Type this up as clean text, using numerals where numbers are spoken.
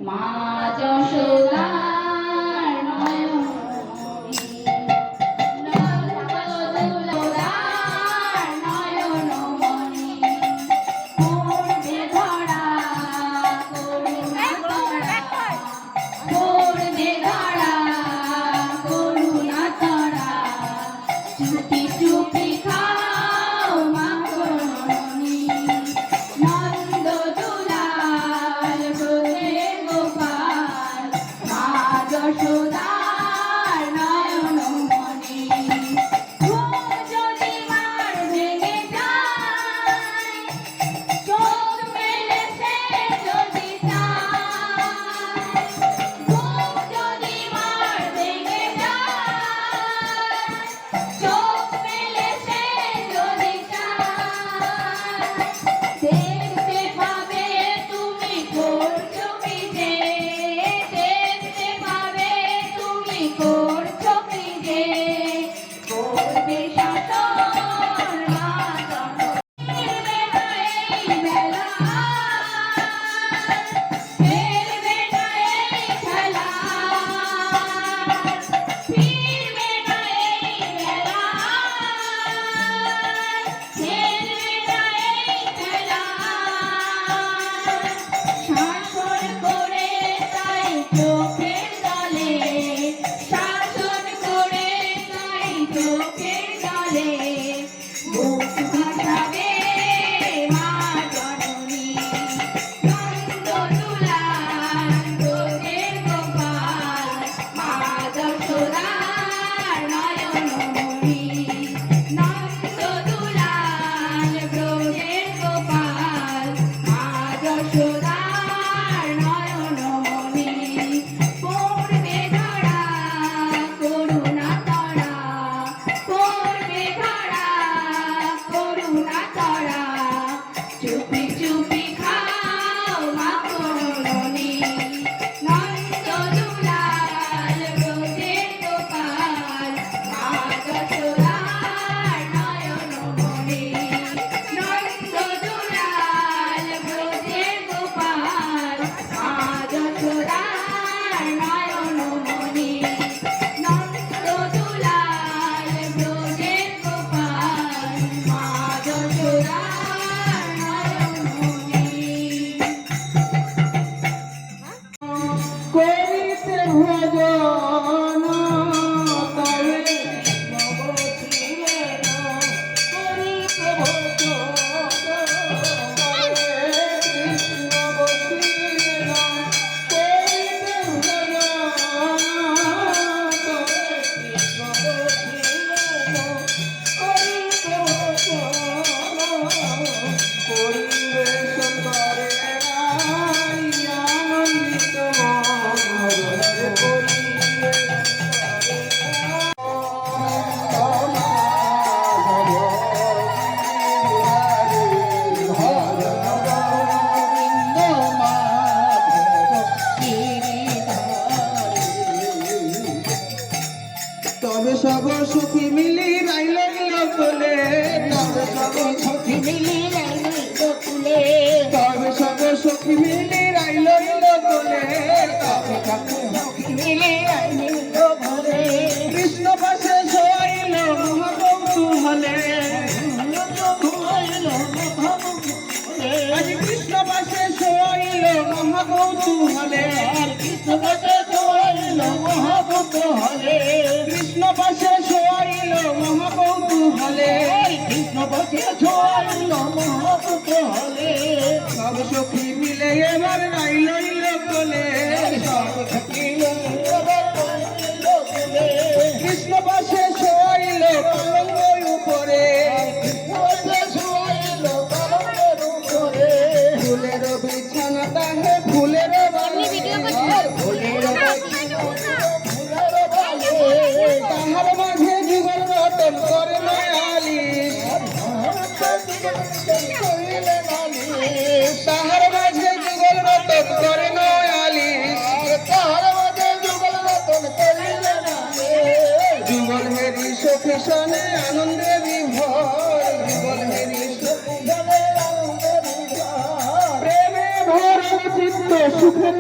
মা যশোদা সব সুখী মিলি রাইল কোলে তবে সব সুখী মিলি রাইল কোলে তবে সব সুখী মিলি রাইল কোলে তবে সব সুখী মিলি রাইল কোলে কৃষ্ণ পাশে শোয়াইল মহাকৌতূহলে আজ কৃষ্ণ পাশে শোয়াইল মহাকৌতূহলে কৃষ্ণ পাশে শোয়াইল মহাকৌতূহলে কৃষ্ণ পাশে শোয়াইল মহাকৌতূহলে কৌতূহলে কৃষ্ণ পক্ষে ছোয়াইল মহাকুতূহলে সব সখী মিলে এবার রাইল কোলে সব থাকিল লোকুলে কৃষ্ণ পাশে শোয়াইল পালঙ্গ উপরে ছোয়াইল পালঙ্কের উপরে ফুলের বিছানাটা হে ফুলের বালি ফুলের বালে তাহার মাঝে যুগল রতন করে নয়ালি তাহার মাঝে যুগল রতন করে নয়ালি যুগল হেরি সখী সনে আনন্দে বিভোর যুগল হেরি সখী প্রেমে ভরা চিত্ত সুখের